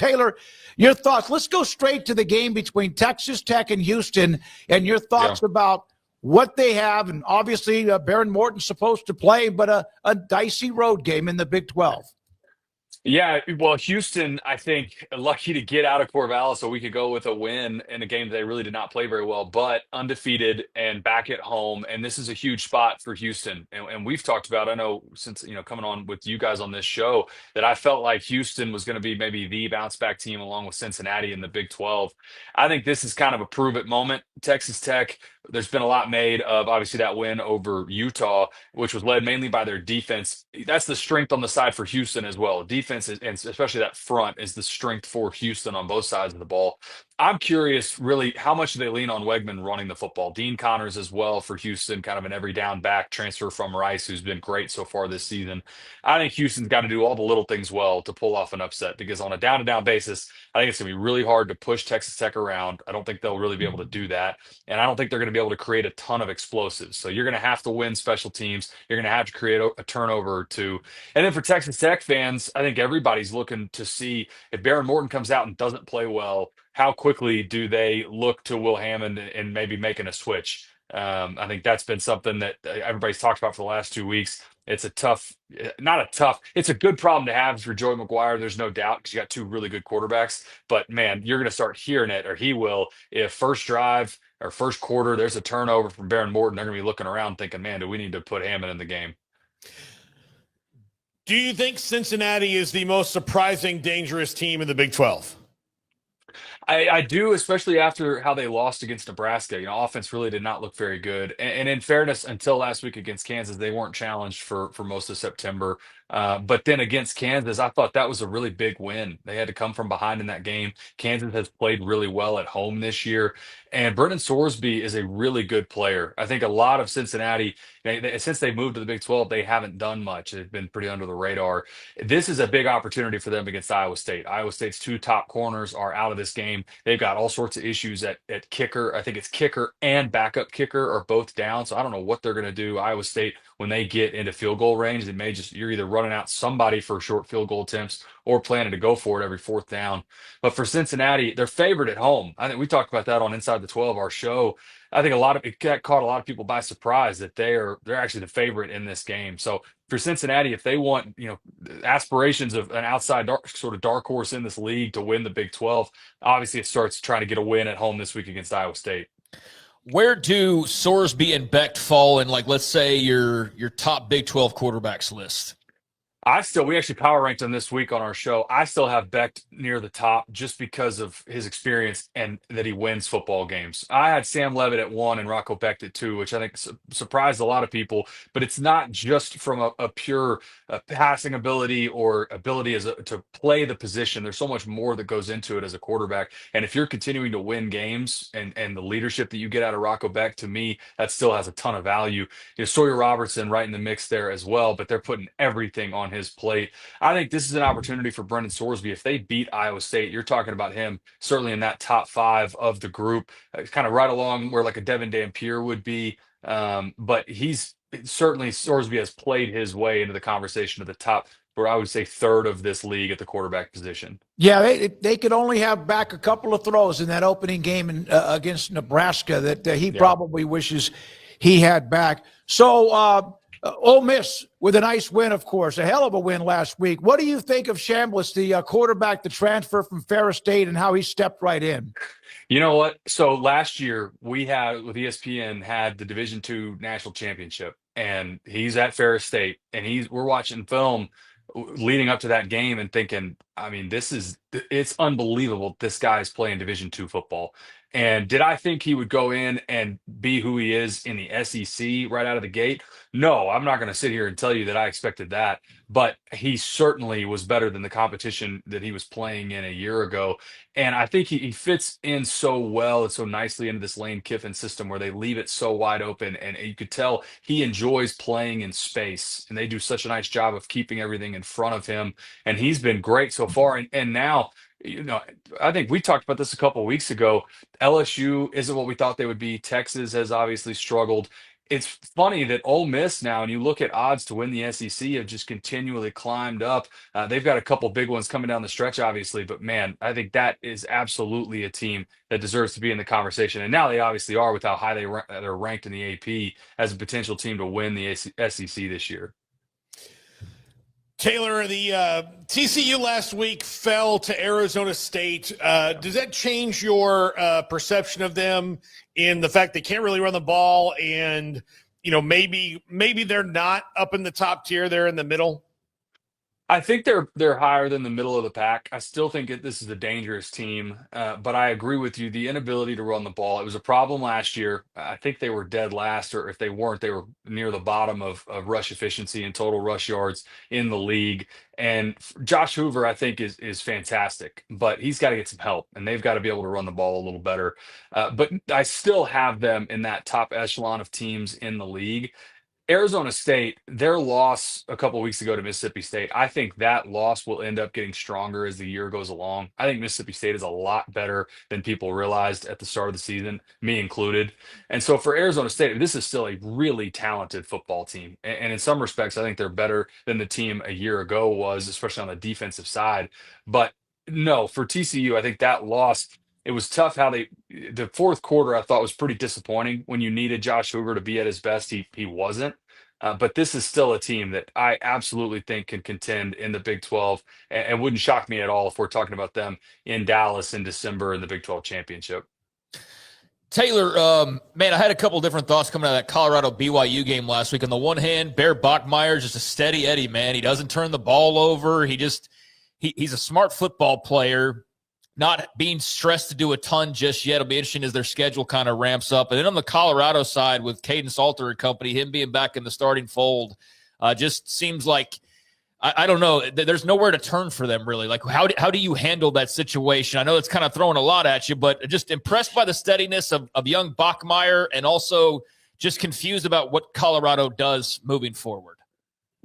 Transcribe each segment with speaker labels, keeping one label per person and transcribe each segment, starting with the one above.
Speaker 1: Taylor, your thoughts. Let's go straight to the game between Texas Tech and Houston and your thoughts about what they have. And obviously, Baron Morton's supposed to play, but a dicey road game in the Big 12.
Speaker 2: Yeah, well, Houston, I think, lucky to get out of Corvallis so we could go with a win in a game they really did not play very well, but undefeated and back at home. And this is a huge spot for Houston. And we've talked about, I know since, coming on with you guys on this show, that I felt like Houston was going to be maybe the bounce back team along with Cincinnati in the Big 12. I think this is kind of a prove it moment. Texas Tech, there's been a lot made of obviously that win over Utah, which was led mainly by their defense. That's the strength on the side for Houston as well. Defense, and especially that front, is the strength for Houston on both sides of the ball. I'm curious, really, how much do they lean on Wegman running the football? Dean Connors as well for Houston, kind of an every down back transfer from Rice, who's been great so far this season. I think Houston's got to do all the little things well to pull off an upset because on a down to down basis, I think it's going to be really hard to push Texas Tech around. I don't think they'll really be able to do that. And I don't think they're going to be able to create a ton of explosives. So you're going to have to win special teams. You're going to have to create a turnover or two. And then for Texas Tech fans, I think everybody's looking to see if Baron Morton comes out and doesn't play well, how quickly do they look to Will Hammond and maybe making a switch? I think that's been something that everybody's talked about for the last 2 weeks. It's a tough, not a tough, it's a good problem to have for Joey McGuire. There's no doubt because you got two really good quarterbacks. But man, you're going to start hearing it, or he will, if first drive or first quarter, there's a turnover from Baron Morton. They're going to be looking around thinking, man, do we need to put Hammond in the game?
Speaker 3: Do you think Cincinnati is the most surprising, dangerous team in the Big 12?
Speaker 2: I do, especially after how they lost against Nebraska. Offense really did not look very good. And in fairness, until last week against Kansas, they weren't challenged for most of September. But then against Kansas, I thought that was a really big win. They had to come from behind in that game. Kansas has played really well at home this year. And Brennan Sorsby is a really good player. I think a lot of Cincinnati, since they moved to the Big 12, they haven't done much. They've been pretty under the radar. This is a big opportunity for them against Iowa State. Iowa State's two top corners are out of this game. They've got all sorts of issues at kicker. I think it's kicker and backup kicker are both down. So I don't know what they're going to do. Iowa State, when they get into field goal range, they may you're either running out somebody for short field goal attempts or planning to go for it every fourth down. But for Cincinnati, they're favored at home. I think we talked about that on Inside the 12, our show. I think it caught a lot of people by surprise that they're actually the favorite in this game. So for Cincinnati, if they want, aspirations of an outside dark horse in this league to win the Big 12, obviously it starts trying to get a win at home this week against Iowa State.
Speaker 4: Where do Sorsby and Becht fall in, let's say, your top Big 12 quarterbacks list?
Speaker 2: We actually power ranked him this week on our show. I still have Becht near the top just because of his experience and that he wins football games. I had Sam Levitt at 1 and Rocco Becht at 2, which I think surprised a lot of people. But it's not just from a pure passing ability or ability to play the position. There's so much more that goes into it as a quarterback. And if you're continuing to win games and the leadership that you get out of Rocco Becht, to me, that still has a ton of value. Sawyer Robertson right in the mix there as well, but they're putting everything on his plate. I think this is an opportunity for Brennan Sorsby. If they beat Iowa State, you're talking about him certainly in that top 5 of the group. It's kind of right along where a Devin Dampier would be. But he's certainly, Sorsby has played his way into the conversation of the top, where I would say third of this league at the quarterback position.
Speaker 1: Yeah, they could only have back a couple of throws in that opening game against Nebraska that he probably wishes he had back. So Ole Miss with a nice win, of course, a hell of a win last week. What do you think of Chambliss, the quarterback, the transfer from Ferris State, and how he stepped right in?
Speaker 2: You know what? So last year we had with ESPN had the Division II national championship, and he's at Ferris State, and we're watching film leading up to that game and thinking, I mean, it's unbelievable. This guy's playing Division II football. And did I think he would go in and be who he is in the SEC right out of the gate? No, I'm not going to sit here and tell you that I expected that, but he certainly was better than the competition that he was playing in a year ago. And I think he fits in so well and so nicely into this Lane Kiffin system where they leave it so wide open. And you could tell he enjoys playing in space, and they do such a nice job of keeping everything in front of him. And he's been great so far. And now, I think we talked about this a couple of weeks ago. LSU isn't what we thought they would be. Texas has obviously struggled. it's funny that Ole Miss now, and you look at odds to win the SEC, have just continually climbed up. They've got a couple big ones coming down the stretch, obviously, but man, I think that is absolutely a team that deserves to be in the conversation. And now they obviously are with how high they're ranked in the AP as a potential team to win the SEC this year.
Speaker 3: Taylor, the TCU last week fell to Arizona State. Does that change your perception of them in the fact they can't really run the ball, and maybe they're not up in the top tier, they're in the middle?
Speaker 2: I think they're higher than the middle of the pack. I still think this is a dangerous team, but I agree with you. The inability to run the ball, it was a problem last year. I think they were dead last, or if they weren't, they were near the bottom of rush efficiency and total rush yards in the league. And Josh Hoover, I think, is fantastic, but he's got to get some help, and they've got to be able to run the ball a little better. But I still have them in that top echelon of teams in the league. Arizona State, their loss a couple weeks ago to Mississippi State, I think that loss will end up getting stronger as the year goes along. I think Mississippi State is a lot better than people realized at the start of the season, me included. And so for Arizona State, this is still a really talented football team. And in some respects, I think they're better than the team a year ago was, especially on the defensive side. But no, for TCU, I think that loss, it was tough how the fourth quarter I thought was pretty disappointing. When you needed Josh Hoover to be at his best, he wasn't. But this is still a team that I absolutely think can contend in the Big 12, and wouldn't shock me at all if we're talking about them in Dallas in December in the Big 12 championship.
Speaker 4: Taylor, man, I had a couple different thoughts coming out of that Colorado BYU game last week. On the one hand, Bear Bachmeier is just a steady Eddie, man. He doesn't turn the ball over. He's a smart football player, not being stressed to do a ton just yet. It'll be interesting as their schedule kind of ramps up. And then on the Colorado side with Caden Salter and company, him being back in the starting fold, just seems like, I don't know, there's nowhere to turn for them, really. Like, how do you handle that situation? I know it's kind of throwing a lot at you, but just impressed by the steadiness of young Bachmeier, and also just confused about what Colorado does moving forward.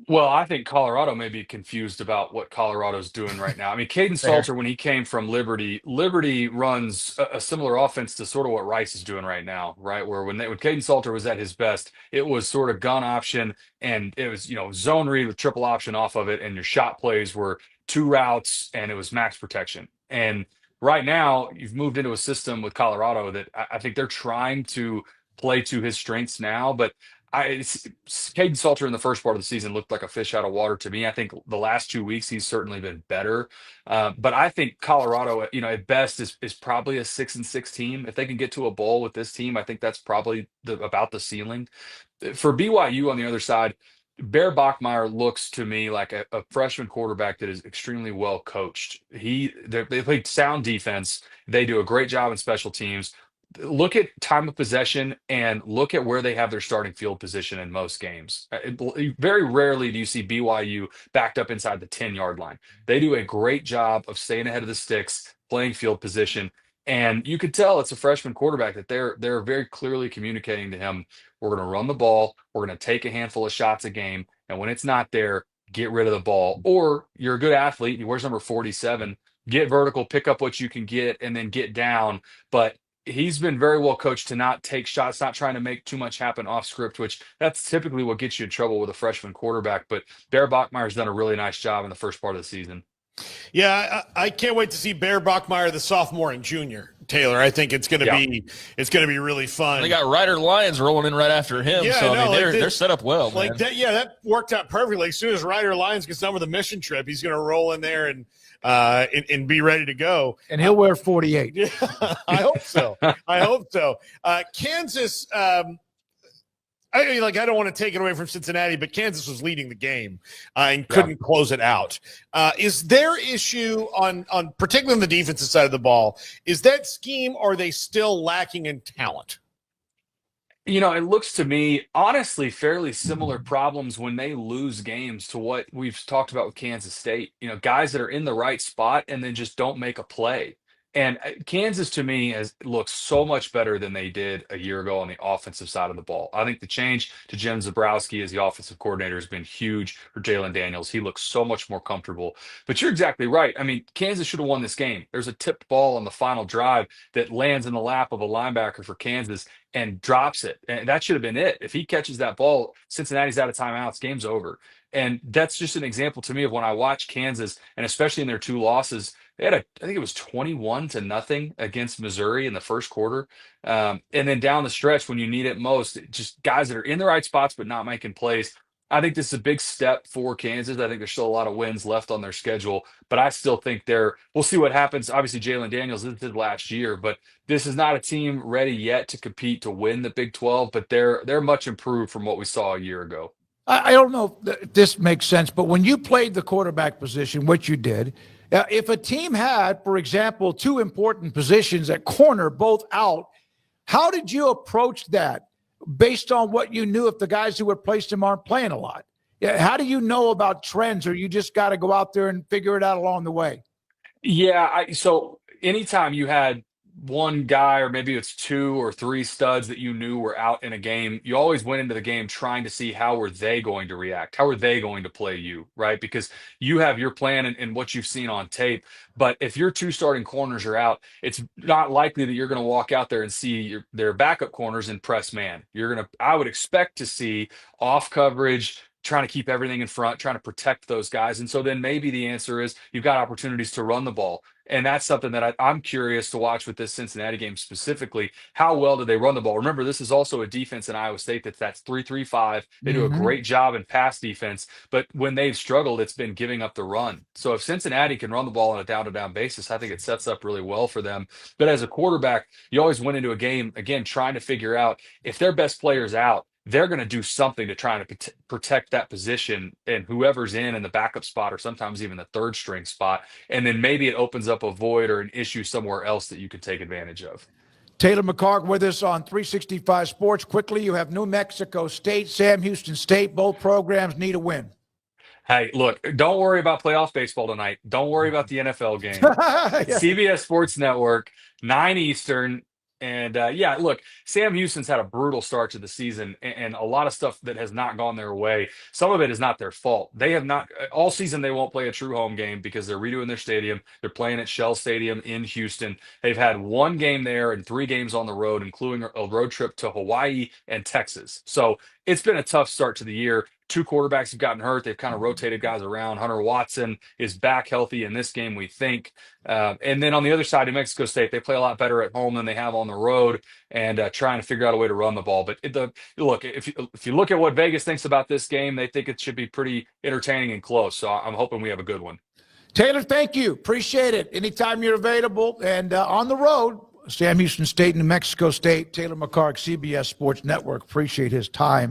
Speaker 2: Well, I think Colorado may be confused about what Colorado's doing right now. I mean, Caden Salter, when he came from Liberty runs a similar offense to sort of what Rice is doing right now, right? Where when Caden Salter was at his best, it was sort of gun option, and it was, zone read with triple option off of it, and your shot plays were two routes, and it was max protection. And right now, you've moved into a system with Colorado that I think they're trying to play to his strengths now, but Caden Salter in the first part of the season looked like a fish out of water to me. I think the last 2 weeks he's certainly been better, but I think Colorado, at best is probably a 6-6 team. If they can get to a bowl with this team, I think that's probably about the ceiling. For BYU on the other side, Bear Bachmeier looks to me like a freshman quarterback that is extremely well coached. They play sound defense. They do a great job in special teams. Look at time of possession and look at where they have their starting field position in most games. Very rarely do you see BYU backed up inside the 10-yard line. They do a great job of staying ahead of the sticks, playing field position, and you could tell it's a freshman quarterback that they're very clearly communicating to him, we're going to run the ball, we're going to take a handful of shots a game, and when it's not there, get rid of the ball. Or you're a good athlete, you wear number 47, get vertical, pick up what you can get, and then get down. But he's been very well coached to not take shots, not trying to make too much happen off script, which that's typically what gets you in trouble with a freshman quarterback. But Bear Bachmeier's done a really nice job in the first part of the season.
Speaker 3: Yeah, I can't wait to see Bear Bachmeier, the sophomore and junior. Taylor, I think it's going to be really fun.
Speaker 4: They got Ryder Lyons rolling in right after him, they're set up well.
Speaker 3: Like
Speaker 4: man.
Speaker 3: That worked out perfectly. As soon as Ryder Lyons gets done with the mission trip, he's going to roll in there and be ready to go.
Speaker 1: And he'll wear 48.
Speaker 3: Yeah, I hope so. Kansas. I don't want to take it away from Cincinnati, but Kansas was leading the game and couldn't close it out. Is their issue on particularly on the defensive side of the ball, is that scheme, or are they still lacking in talent?
Speaker 2: It looks to me, honestly, fairly similar problems when they lose games to what we've talked about with Kansas State. Guys that are in the right spot and then just don't make a play. And Kansas, to me, has looks so much better than they did a year ago on the offensive side of the ball. I think the change to Jim Zabrowski as the offensive coordinator has been huge for Jalen Daniels. He looks so much more comfortable. But you're exactly right. I mean, Kansas should have won this game. There's a tipped ball on the final drive that lands in the lap of a linebacker for Kansas and drops it. And that should have been it. If he catches that ball, Cincinnati's out of timeouts, game's over. And that's just an example to me of when I watch Kansas, and especially in their two losses, they had I think it was 21-0 against Missouri in the first quarter. And then down the stretch, when you need it most, just guys that are in the right spots but not making plays. I think this is a big step for Kansas. I think there's still a lot of wins left on their schedule, but I still think we'll see what happens. Obviously, Jalen Daniels did last year, but this is not a team ready yet to compete to win the Big 12, but they're much improved from what we saw a year ago.
Speaker 1: I don't know if this makes sense, but when you played the quarterback position, which you did, if a team had, for example, two important positions at corner, both out, how did you approach that based on what you knew if the guys who replaced him aren't playing a lot? How do you know about trends, or you just got to go out there and figure it out along the way?
Speaker 2: Yeah, so anytime you had one guy, or maybe it's two or three studs that you knew were out in a game, you always went into the game trying to see how were they going to react? How are they going to play you, right? Because you have your plan and what you've seen on tape. But if your two starting corners are out, it's not likely that you're going to walk out there and see their backup corners in press man. I would expect to see off coverage, trying to keep everything in front, trying to protect those guys. And so then maybe the answer is you've got opportunities to run the ball. And that's something that I'm curious to watch with this Cincinnati game specifically. How well do they run the ball? Remember, this is also a defense in Iowa State that's 3-3-5. They do a great job in pass defense, but when they've struggled, it's been giving up the run. So if Cincinnati can run the ball on a down-to-down basis, I think it sets up really well for them. But as a quarterback, you always went into a game, again, trying to figure out if their best player's out, they're going to do something to try to protect that position and whoever's in the backup spot, or sometimes even the third string spot. And then maybe it opens up a void or an issue somewhere else that you can take advantage of.
Speaker 1: Taylor McHargue with us on 365 Sports. Quickly, you have New Mexico State, Sam Houston State. Both programs need a win.
Speaker 2: Hey, look, don't worry about playoff baseball tonight. Don't worry about the NFL game.
Speaker 1: Yeah.
Speaker 2: CBS Sports Network, 9 Eastern. And yeah, look, Sam Houston's had a brutal start to the season and a lot of stuff that has not gone their way. Some of it is not their fault. They have not, all season, they won't play a true home game because they're redoing their stadium. They're playing at Shell Stadium in Houston. They've had one game there and 3 games on the road, including a road trip to Hawaii and Texas. So it's been a tough start to the year. 2 quarterbacks have gotten hurt. They've kind of rotated guys around. Hunter Watson is back healthy in this game, we think. And then on the other side, New Mexico State, they play a lot better at home than they have on the road, and trying to figure out a way to run the ball. But look, if you look at what Vegas thinks about this game, they think it should be pretty entertaining and close. So I'm hoping we have a good one.
Speaker 1: Taylor, thank you. Appreciate it. Anytime you're available. And on the road, Sam Houston State, New Mexico State, Taylor McHargue, CBS Sports Network. Appreciate his time.